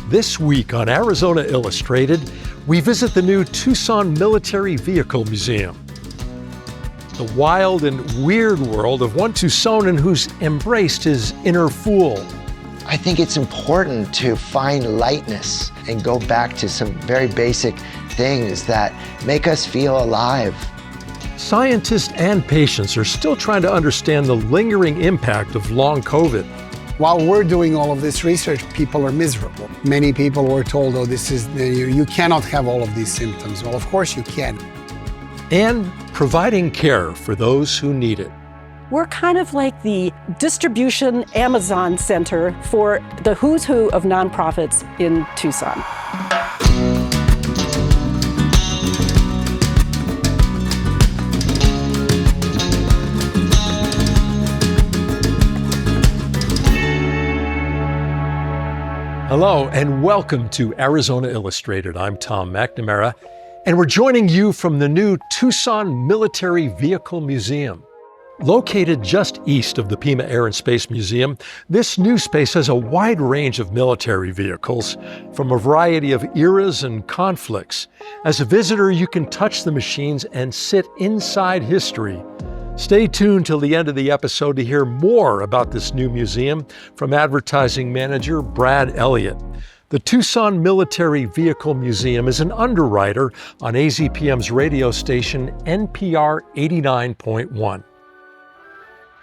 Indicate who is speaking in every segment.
Speaker 1: This week on Arizona Illustrated, we visit the new Tucson Military Vehicle Museum. The wild and weird world of one Tucsonan who's embraced his inner fool.
Speaker 2: I think it's important to find lightness and go back to some very basic things that make us feel alive.
Speaker 1: Scientists and patients are still trying to understand the lingering impact of long COVID.
Speaker 3: While we're doing all of this research, people are miserable. Many people were told, oh, you cannot have all of these symptoms. Well, of course you can.
Speaker 1: And providing care for those who need it.
Speaker 4: We're kind of like the distribution Amazon center for the who's who of nonprofits in Tucson.
Speaker 1: Hello and welcome to Arizona Illustrated. I'm Tom McNamara, and we're joining you from the new Tucson Military Vehicle Museum. Located just east of the Pima Air and Space Museum, this new space has a wide range of military vehicles from a variety of eras and conflicts. As a visitor, you can touch the machines and sit inside history. Stay tuned till the end of the episode to hear more about this new museum from advertising manager Brad Elliott. The Tucson Military Vehicle Museum is an underwriter on AZPM's radio station NPR 89.1.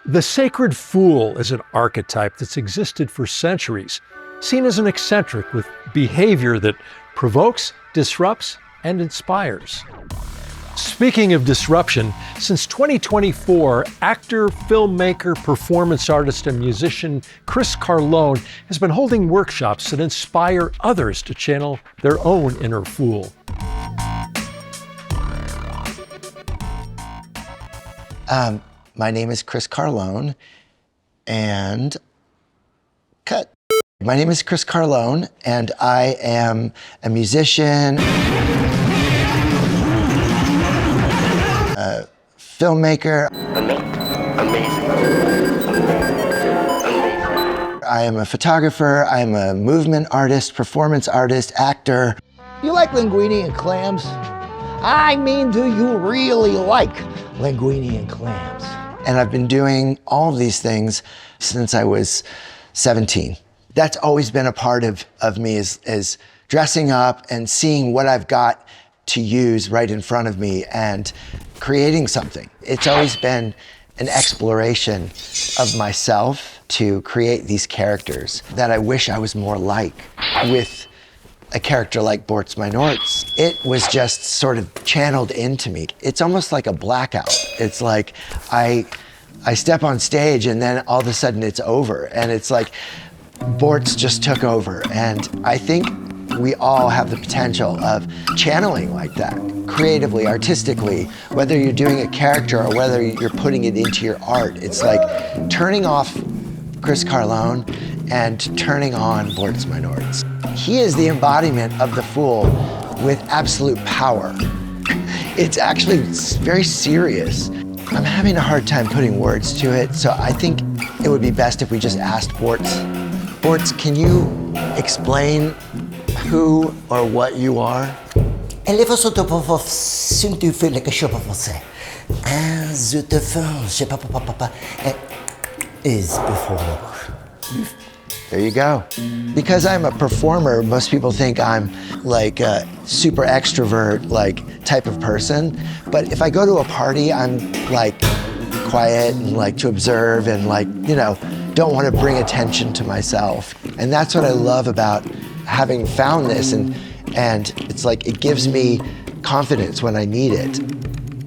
Speaker 1: The sacred fool is an archetype that's existed for centuries, seen as an eccentric with behavior that provokes, disrupts, and inspires. Speaking of disruption, since 2024, actor, filmmaker, performance artist, and musician Chris Carlone has been holding workshops that inspire others to channel their own inner fool.
Speaker 2: My name is Chris Carlone, and cut. My name is Chris Carlone, and I am a musician, a filmmaker. Amazing. I am a photographer, I'm a movement artist, performance artist, actor.
Speaker 5: You like linguine and clams? I mean, do you really like linguine and clams?
Speaker 2: And I've been doing all of these things since I was 17. That's always been a part of me is dressing up and seeing what I've got to use right in front of me and creating something. It's always been an exploration of myself to create these characters that I wish I was more like. With a character like Bortz Minorts, it was just sort of channeled into me. It's almost like a blackout. It's like I step on stage and then all of a sudden it's over. And it's like Bortz just took over. And I think we all have the potential of channeling like that, creatively, artistically, whether you're doing a character or whether you're putting it into your art. It's like turning off Chris Carlone and turning on Bortz Minorts. He is the embodiment of the fool with absolute power. It's actually very serious. I'm having a hard time putting words to it, so I think it would be best if we just asked Bortz. Bortz, can you explain who or what you are?
Speaker 5: Elle va te pour si tu fais le que pour você. Je te fais, je papa is before.
Speaker 2: There you go. Because I'm a performer, most people think I'm like a super extrovert, like type of person. But if I go to a party, I'm like quiet and like to observe and like, don't want to bring attention to myself. And that's what I love about having found this. And it's like, it gives me confidence when I need it.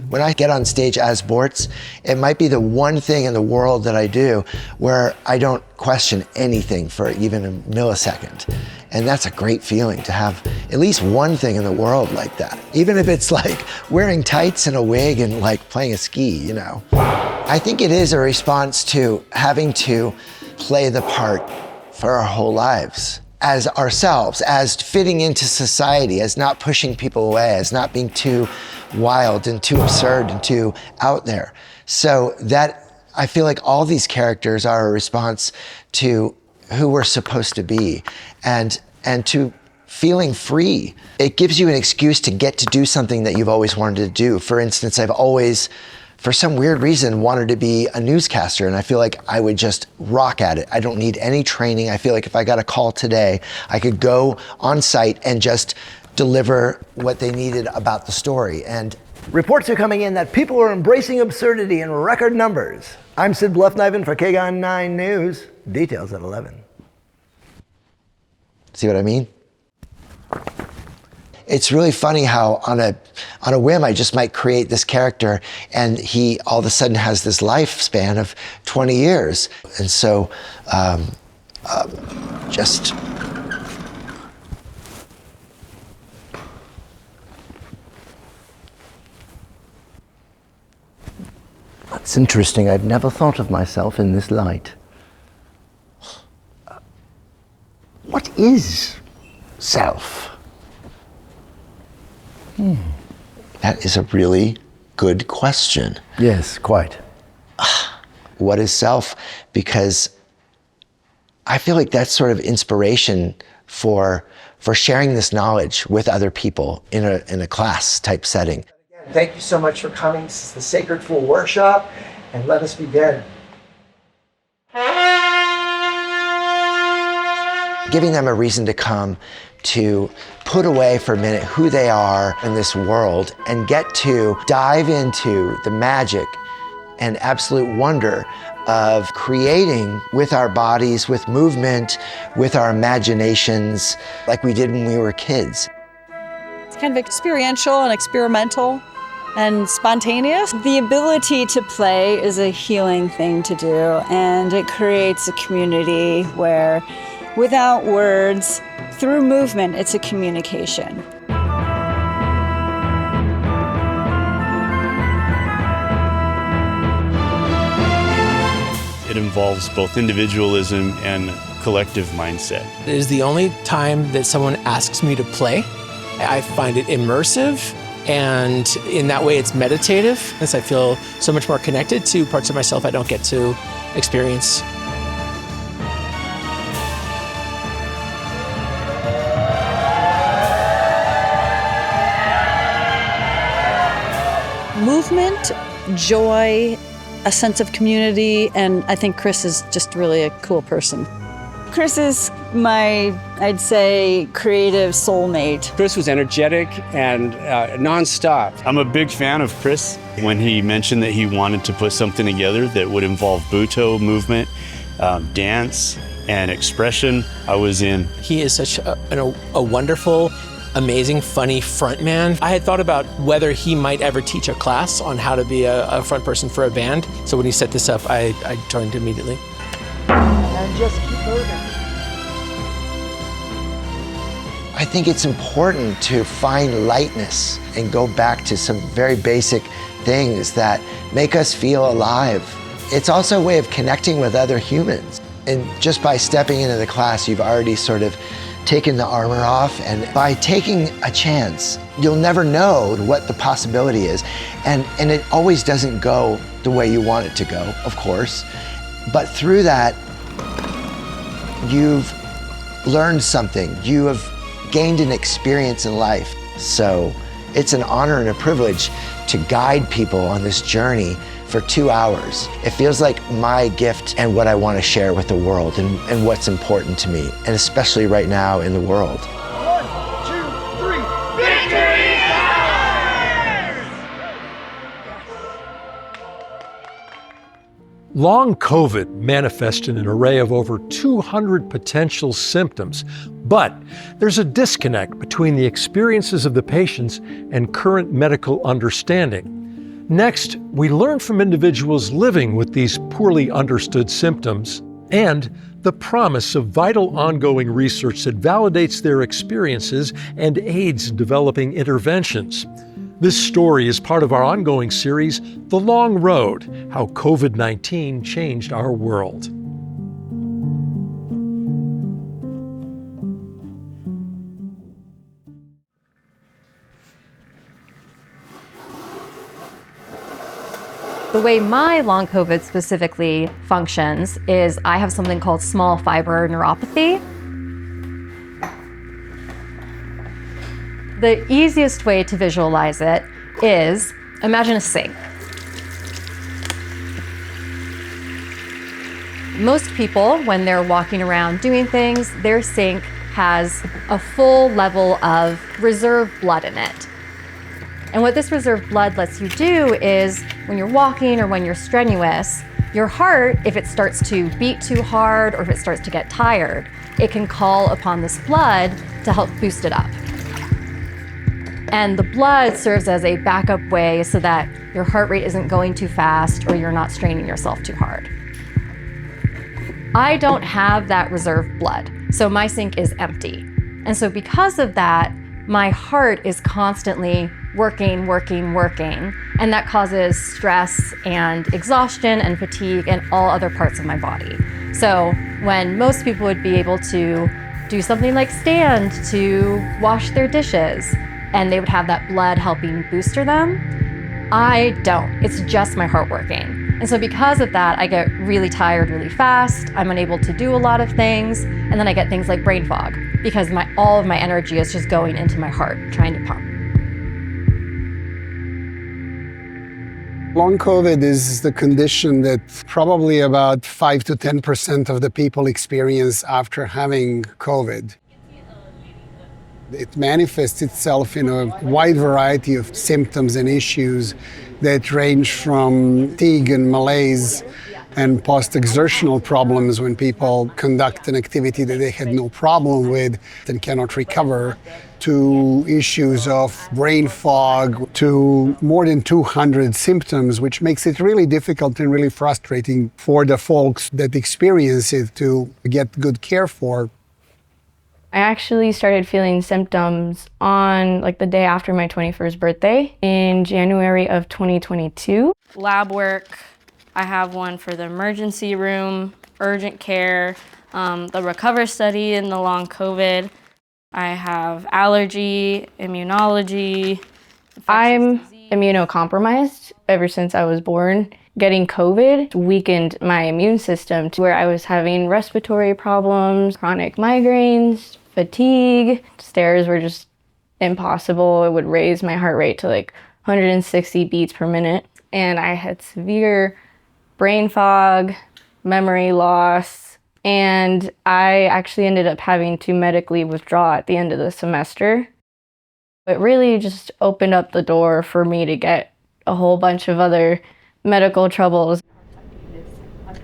Speaker 2: When I get on stage as Bortz, it might be the one thing in the world that I do where I don't question anything for even a millisecond. And that's a great feeling to have at least one thing in the world like that. Even if it's like wearing tights and a wig and like playing a ski, I think it is a response to having to play the part for our whole lives. As ourselves, as fitting into society, as not pushing people away, as not being too wild and too absurd and too out there. So that, I feel like all these characters are a response to who we're supposed to be. And and to feeling free. It gives you an excuse to get to do something that you've always wanted to do. For instance, I've always, for some weird reason, wanted to be a newscaster, and I feel like I would just rock at it. I don't need any training. I feel like if I got a call today, I could go on site and just deliver what they needed about the story. And
Speaker 6: reports are coming in that people are embracing absurdity in record numbers. I'm Sid Bluffkniven for KGON 9 News. Details at 11.
Speaker 2: see what I mean? It's really funny how on a whim I just might create this character and he all of a sudden has this lifespan of 20 years. And so just
Speaker 6: That's interesting. I've never thought of myself in this light. What is self?
Speaker 2: That is a really good question.
Speaker 6: Yes, quite.
Speaker 2: What is self? Because I feel like that's sort of inspiration for sharing this knowledge with other people in a class type setting. Thank you so much for coming. This is the Sacred Fool Workshop, and let us begin. Giving them a reason to come, to put away for a minute who they are in this world and get to dive into the magic and absolute wonder of creating with our bodies, with movement, with our imaginations, like we did when we were kids.
Speaker 7: It's kind of experiential and experimental and spontaneous. The ability to play is a healing thing to do, and it creates a community where, without words, through movement, it's a communication.
Speaker 8: It involves both individualism and collective mindset.
Speaker 9: It is the only time that someone asks me to play. I find it immersive, and in that way it's meditative, as I feel so much more connected to parts of myself I don't get to experience.
Speaker 7: Movement, joy, a sense of community, and I think Chris is just really a cool person. Chris is my, I'd say, creative soulmate.
Speaker 10: Chris was energetic and nonstop.
Speaker 8: I'm a big fan of Chris. When he mentioned that he wanted to put something together that would involve Buto movement, dance, and expression, I was in.
Speaker 9: He is such a wonderful, amazing, funny frontman. I had thought about whether he might ever teach a class on how to be a front person for a band. So when he set this up, I joined immediately.
Speaker 6: And just keep moving.
Speaker 2: I think it's important to find lightness and go back to some very basic things that make us feel alive. It's also a way of connecting with other humans. And just by stepping into the class, you've already sort of taken the armor off, and by taking a chance, you'll never know what the possibility is. And it always doesn't go the way you want it to go, of course. But through that, you've learned something. You have gained an experience in life. So it's an honor and a privilege to guide people on this journey for 2 hours. It feels like my gift and what I want to share with the world and what's important to me, and especially right now in the world.
Speaker 6: 1, 2, 3, victory!
Speaker 1: Long COVID manifests in an array of over 200 potential symptoms, but there's a disconnect between the experiences of the patients and current medical understanding. Next, we learn from individuals living with these poorly understood symptoms and the promise of vital ongoing research that validates their experiences and aids in developing interventions. This story is part of our ongoing series, The Long Road: How COVID-19 Changed Our World.
Speaker 11: The way my long COVID specifically functions is I have something called small fiber neuropathy. The easiest way to visualize it is, imagine a sink. Most people, when they're walking around doing things, their sink has a full level of reserve blood in it. And what this reserve blood lets you do is, when you're walking or when you're strenuous, your heart, if it starts to beat too hard or if it starts to get tired, it can call upon this blood to help boost it up. And the blood serves as a backup way so that your heart rate isn't going too fast or you're not straining yourself too hard. I don't have that reserve blood, so my sink is empty. And so because of that, my heart is constantly working, and that causes stress and exhaustion and fatigue in all other parts of my body. So when most people would be able to do something like stand to wash their dishes, and they would have that blood helping booster them, I don't. It's just my heart working. And so because of that, I get really tired really fast. I'm unable to do a lot of things. And then I get things like brain fog because all of my energy is just going into my heart, trying to pump.
Speaker 3: Long COVID is the condition that probably about 5 to 10% of the people experience after having COVID. It manifests itself in a wide variety of symptoms and issues that range from fatigue and malaise and post-exertional problems when people conduct an activity that they had no problem with and cannot recover, to issues of brain fog, to more than 200 symptoms, which makes it really difficult and really frustrating for the folks that experience it to get good care for.
Speaker 12: I actually started feeling symptoms on the day after my 21st birthday in January of 2022. Lab work, I have one for the emergency room, urgent care, the recover study in the long COVID. I have allergy, immunology. I'm immunocompromised ever since I was born. Getting COVID weakened my immune system to where I was having respiratory problems, chronic migraines, fatigue. Stairs were just impossible. It would raise my heart rate to 160 beats per minute. And I had severe brain fog, memory loss, and I actually ended up having to medically withdraw at the end of the semester. It really just opened up the door for me to get a whole bunch of other medical troubles.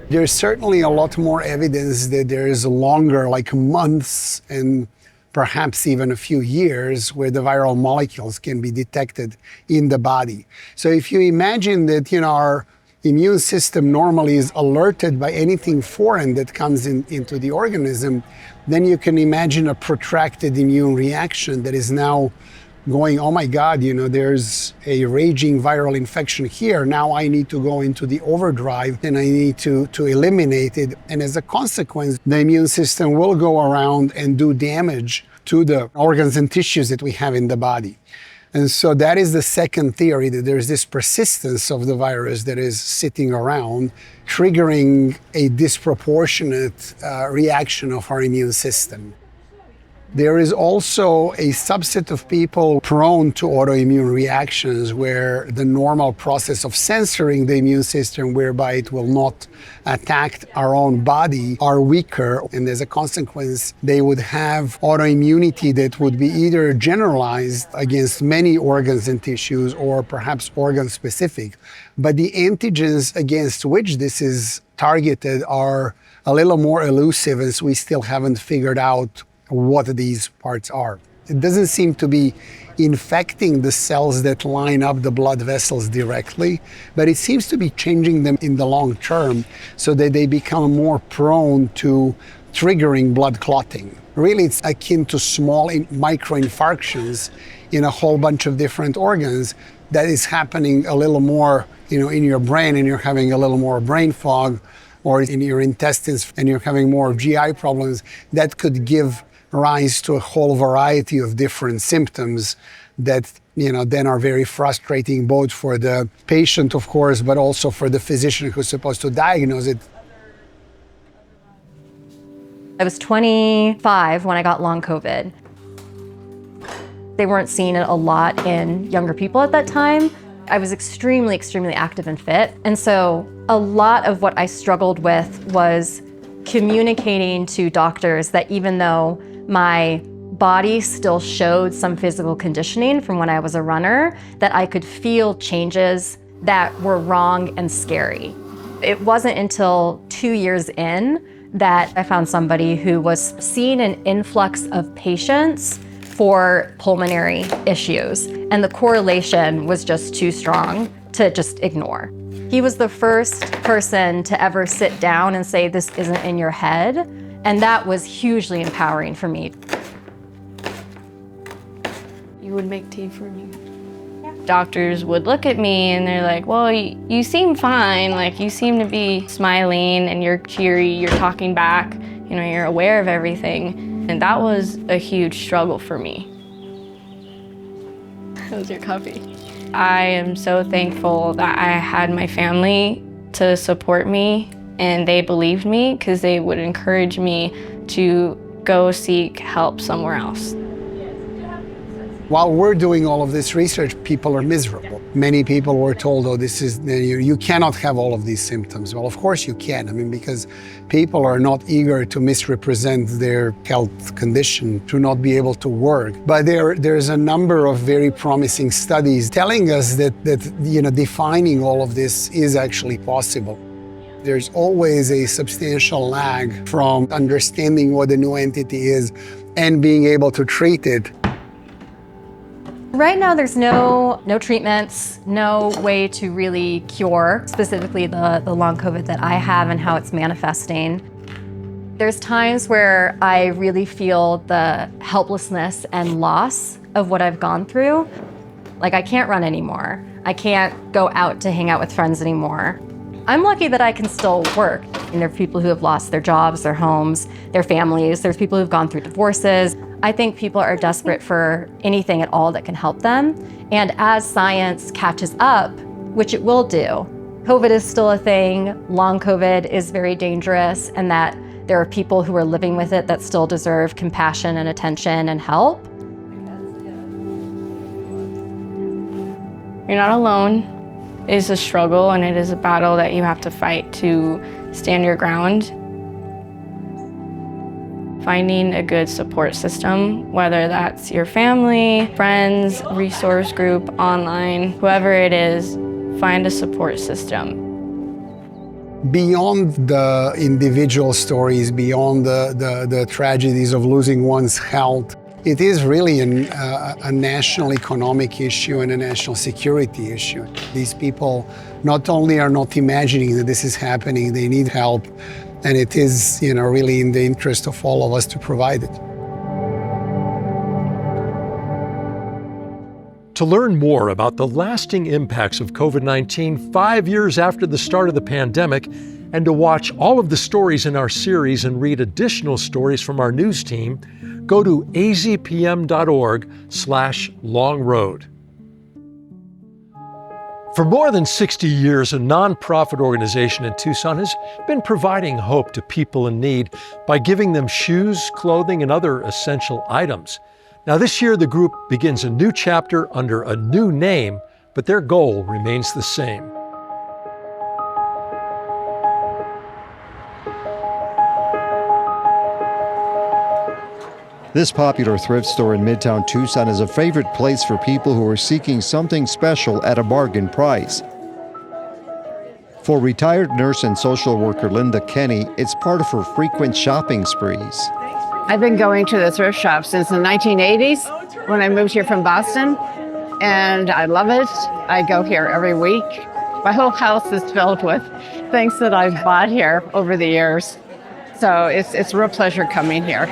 Speaker 3: There's certainly a lot more evidence that there is longer, months and perhaps even a few years, where the viral molecules can be detected in the body. So if you imagine that our immune system normally is alerted by anything foreign that comes into the organism, then you can imagine a protracted immune reaction that is now going, oh my God, there's a raging viral infection here. Now I need to go into the overdrive and I need to eliminate it. And as a consequence, the immune system will go around and do damage to the organs and tissues that we have in the body. And so that is the second theory, that there's this persistence of the virus that is sitting around, triggering a disproportionate reaction of our immune system. There is also a subset of people prone to autoimmune reactions where the normal process of censoring the immune system, whereby it will not attack our own body, are weaker. And as a consequence, they would have autoimmunity that would be either generalized against many organs and tissues or perhaps organ-specific. But the antigens against which this is targeted are a little more elusive, as we still haven't figured out what these parts are. It doesn't seem to be infecting the cells that line up the blood vessels directly, but it seems to be changing them in the long term so that they become more prone to triggering blood clotting. Really, it's akin to small microinfarctions in a whole bunch of different organs that is happening a little more, in your brain, and you're having a little more brain fog, or in your intestines and you're having more GI problems. That could give rise to a whole variety of different symptoms that then are very frustrating, both for the patient, of course, but also for the physician who's supposed to diagnose it.
Speaker 11: I was 25 when I got long COVID. They weren't seeing it a lot in younger people at that time. I was extremely, extremely active and fit. And so a lot of what I struggled with was communicating to doctors that even though my body still showed some physical conditioning from when I was a runner, that I could feel changes that were wrong and scary. It wasn't until 2 years in that I found somebody who was seeing an influx of patients for pulmonary issues, and the correlation was just too strong to just ignore. He was the first person to ever sit down and say, "This isn't in your head," and that was hugely empowering for me.
Speaker 12: You would make tea for me. Doctors would look at me and they're like, well, you seem fine. Like, you seem to be smiling and you're cheery, you're talking back, you know, you're aware of everything. And that was a huge struggle for me. That was your coffee. I am so thankful that I had my family to support me, and they believed me because they would encourage me to go seek help somewhere else.
Speaker 3: While we're doing all of this research, people are miserable. Many people were told, oh, this is, you cannot have all of these symptoms. Well, of course you can. I mean, because people are not eager to misrepresent their health condition, to not be able to work. But there's a number of very promising studies telling us that defining all of this is actually possible. There's always a substantial lag from understanding what a new entity is and being able to treat it.
Speaker 11: Right now, there's no treatments, no way to really cure specifically the long COVID that I have and how it's manifesting. There's times where I really feel the helplessness and loss of what I've gone through. Like, I can't run anymore. I can't go out to hang out with friends anymore. I'm lucky that I can still work. And there are people who have lost their jobs, their homes, their families. There's people who've gone through divorces. I think people are desperate for anything at all that can help them. And as science catches up, which it will do, COVID is still a thing, long COVID is very dangerous, and that there are people who are living with it that still deserve compassion and attention and help.
Speaker 12: You're not alone. It is a struggle and it is a battle that you have to fight to stand your ground. Finding a good support system, whether that's your family, friends, resource group, online, whoever it is, find a support system.
Speaker 3: Beyond the individual stories, beyond the tragedies of losing one's health, it is really a national economic issue and a national security issue. These people not only are not imagining that this is happening, they need help. And it is, really in the interest of all of us to provide it.
Speaker 1: To learn more about the lasting impacts of COVID-19 5 years after the start of the pandemic, and to watch all of the stories in our series and read additional stories from our news team, go to azpm.org/longroad. For more than 60 years, a nonprofit organization in Tucson has been providing hope to people in need by giving them shoes, clothing, and other essential items. Now this year, the group begins a new chapter under a new name, but their goal remains the same.
Speaker 13: This popular thrift store in Midtown Tucson is a favorite place for people who are seeking something special at a bargain price. For retired nurse and social worker Linda Kenny, it's part of her frequent shopping sprees.
Speaker 14: I've been going to the thrift shop since the 1980s when I moved here from Boston, and I love it. I go here every week. My whole house is filled with things that I've bought here over the years. So it's a real pleasure coming here.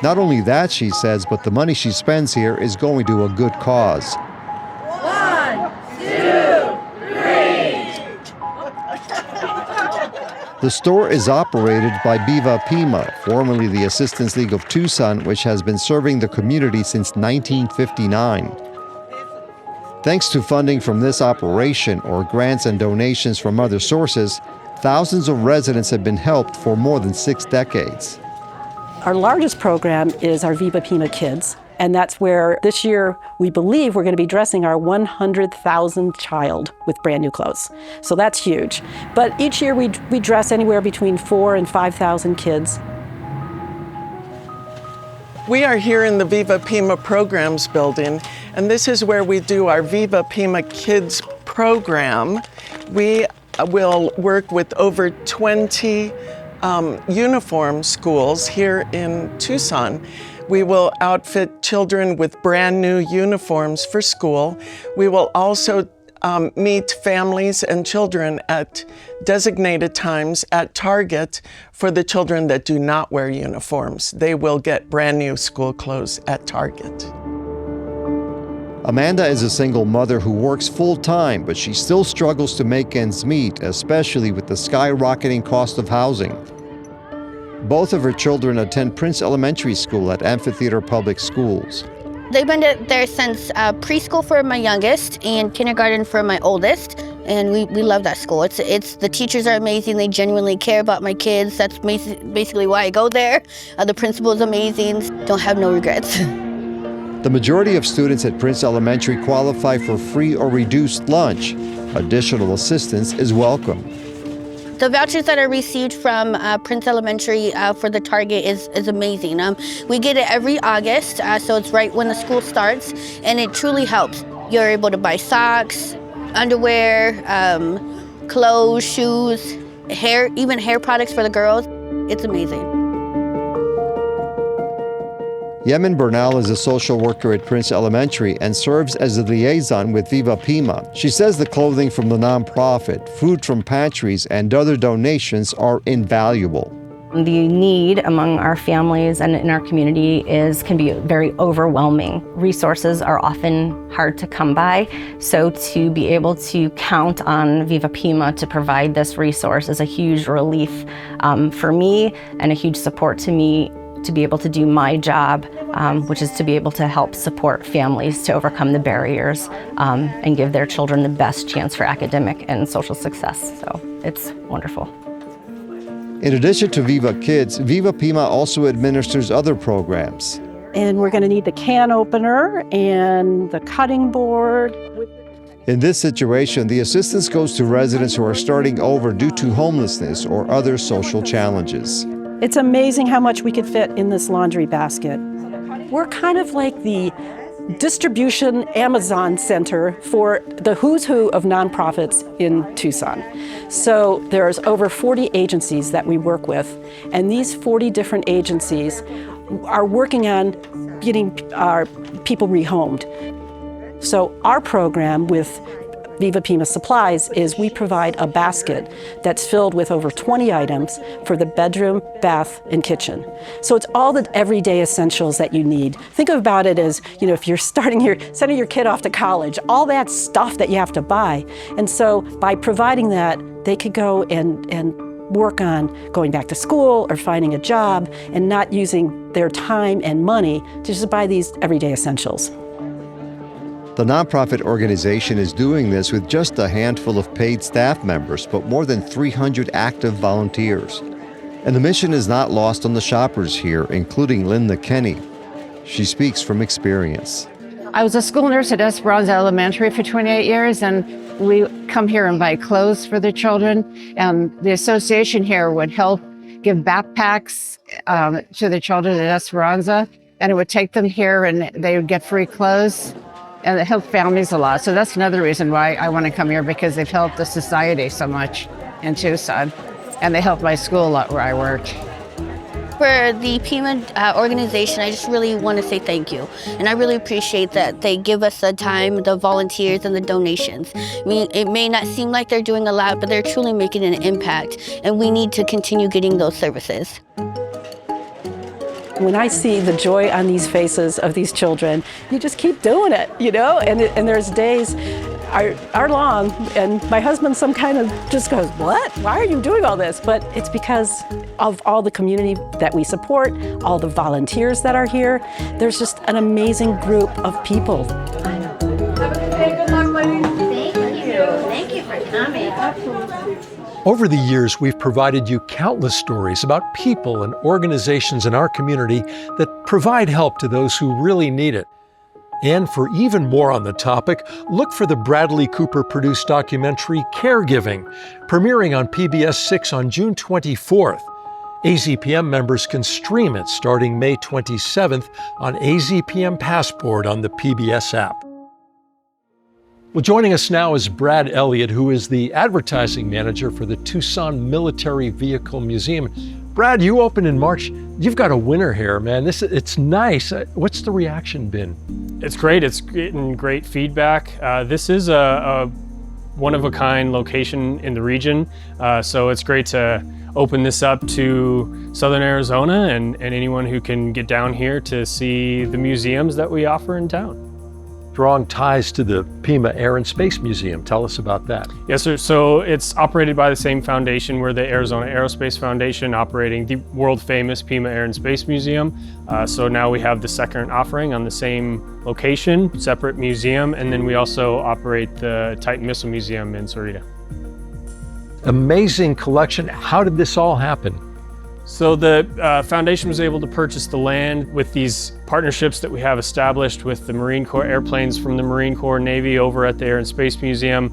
Speaker 13: Not only that, she says, but the money she spends here is going to a good cause.
Speaker 15: 1, 2, 3.
Speaker 13: The store is operated by Viva Pima, formerly the Assistance League of Tucson, which has been serving the community since 1959. Thanks to funding from this operation or grants and donations from other sources, thousands of residents have been helped for more than 6 decades.
Speaker 4: Our largest program is our Viva Pima Kids. And that's where this year we believe we're going to be dressing our 100,000th child with brand new clothes. So that's huge. But each year we dress anywhere between 4,000 and 5,000 kids.
Speaker 16: We are here in the Viva Pima Programs building, and this is where we do our Viva Pima Kids program. We will work with over 20 uniform schools here in Tucson. We will outfit children with brand new uniforms for school. We will also meet families and children at designated times at Target for the children that do not wear uniforms. They will get brand new school clothes at Target.
Speaker 13: Amanda is a single mother who works full-time, but she still struggles to make ends meet, especially with the skyrocketing cost of housing. Both of her children attend Prince Elementary School at Amphitheater Public Schools.
Speaker 17: They've been there since preschool for my youngest and kindergarten for my oldest, and we love that school. It's the teachers are amazing. They genuinely care about my kids. That's basically why I go there. The principal is amazing. Don't have no regrets.
Speaker 13: The majority of students at Prince Elementary qualify for free or reduced lunch. Additional assistance is welcome.
Speaker 17: The vouchers that I received from Prince Elementary for the Target is amazing. We get it every August, so it's right when the school starts, and it truly helps. You're able to buy socks, underwear, clothes, shoes, hair, even hair products for the girls. It's amazing.
Speaker 13: Yemen Bernal is a social worker at Prince Elementary and serves as a liaison with Viva Pima. She says the clothing from the nonprofit, food from pantries, and other donations are invaluable.
Speaker 12: The need among our families and in our community can be very overwhelming. Resources are often hard to come by, so to be able to count on Viva Pima to provide this resource is a huge relief for me and a huge support to me to be able to do my job, which is to be able to help support families to overcome the barriers and give their children the best chance for academic and social success. So it's wonderful.
Speaker 13: In addition to Viva Kids, Viva Pima also administers other programs.
Speaker 4: And we're going to need the can opener and the cutting board.
Speaker 13: In this situation, the assistance goes to residents who are starting over due to homelessness or other social challenges.
Speaker 4: It's amazing how much we could fit in this laundry basket. We're kind of like the distribution Amazon center for the who's who of nonprofits in Tucson. So there's over 40 agencies that we work with, and these 40 different agencies are working on getting our people rehomed. So our program with Viva Pima Supplies is we provide a basket that's filled with over 20 items for the bedroom, bath, and kitchen. So it's all the everyday essentials that you need. Think about it as, if you're sending your kid off to college, all that stuff that you have to buy. And so by providing that, they could go and work on going back to school or finding a job and not using their time and money to just buy these everyday essentials.
Speaker 13: The nonprofit organization is doing this with just a handful of paid staff members, but more than 300 active volunteers. And the mission is not lost on the shoppers here, including Linda Kenny. She speaks from experience.
Speaker 14: I was a school nurse at Esperanza Elementary for 28 years, and we come here and buy clothes for the children. And the association here would help give backpacks to the children at Esperanza, and it would take them here and they would get free clothes. And it helped families a lot. So that's another reason why I want to come here, because they've helped the society so much in Tucson. And they helped my school a lot where I worked.
Speaker 17: For the Pima organization, I just really want to say thank you. And I really appreciate that they give us the time, the volunteers, and the donations. I mean, it may not seem like they're doing a lot, but they're truly making an impact. And we need to continue getting those services.
Speaker 4: When I see the joy on these faces of these children, you just keep doing it, And there's days are long, and my husband some kind of just goes, "What? Why are you doing all this?" But it's because of all the community that we support, all the volunteers that are here. There's just an amazing group of people.
Speaker 18: Have a good day. Good luck, ladies.
Speaker 17: Thank you. Thank you for coming.
Speaker 18: Absolutely.
Speaker 1: Over the years, we've provided you countless stories about people and organizations in our community that provide help to those who really need it. And for even more on the topic, look for the Bradley Cooper-produced documentary Caregiving, premiering on PBS 6 on June 24th. AZPM members can stream it starting May 27th on AZPM Passport on the PBS app. Well, joining us now is Brad Elliott, who is the advertising manager for the Tucson Military Vehicle Museum. Brad, you opened in March. You've got a winner here, man. It's nice. What's the reaction been?
Speaker 18: It's great. It's getting great feedback. This is a one-of-a-kind location in the region, so it's great to open this up to Southern Arizona and anyone who can get down here to see the museums that we offer in town.
Speaker 1: Strong ties to the Pima Air and Space Museum. Tell us about that.
Speaker 18: Yes, sir. So it's operated by the same foundation. We're the Arizona Aerospace Foundation operating the world famous Pima Air and Space Museum. So now we have the second offering on the same location, separate museum, and then we also operate the Titan Missile Museum in Sarita.
Speaker 1: Amazing collection. How did this all happen?
Speaker 18: So the foundation was able to purchase the land with these partnerships that we have established with the Marine Corps. Airplanes from the Marine Corps, Navy over at the Air and Space Museum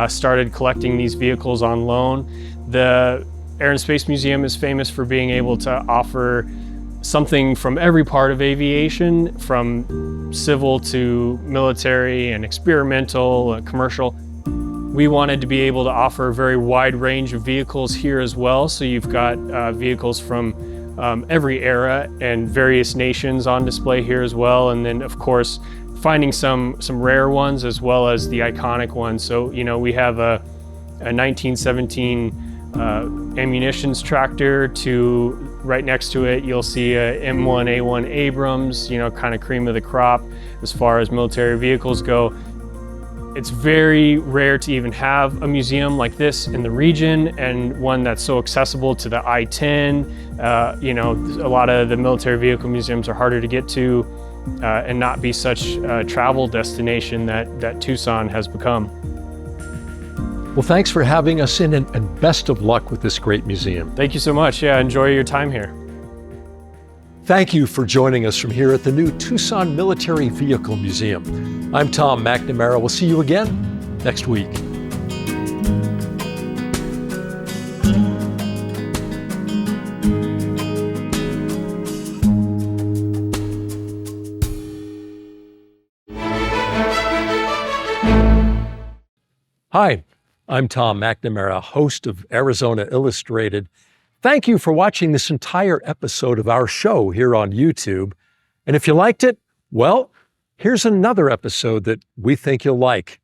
Speaker 18: started collecting these vehicles on loan. The Air and Space Museum is famous for being able to offer something from every part of aviation, from civil to military and experimental, commercial. We wanted to be able to offer a very wide range of vehicles here as well. So you've got vehicles from every era and various nations on display here as well. And then of course, finding some rare ones as well as the iconic ones. So, you know, we have a 1917 ammunitions tractor to right next to it. You'll see a M1A1 Abrams, you know, kind of cream of the crop as far as military vehicles go. It's very rare to even have a museum like this in the region, and one that's so accessible to the I-10. You know, a lot of the military vehicle museums are harder to get to and not be such a travel destination that Tucson has become.
Speaker 1: Well, thanks for having us in, and best of luck with this great museum.
Speaker 18: Thank you so much. Yeah, enjoy your time here.
Speaker 1: Thank you for joining us from here at the new Tucson Military Vehicle Museum. I'm Tom McNamara. We'll see you again next week. Hi, I'm Tom McNamara, host of Arizona Illustrated. Thank you for watching this entire episode of our show here on YouTube. And if you liked it, well, here's another episode that we think you'll like.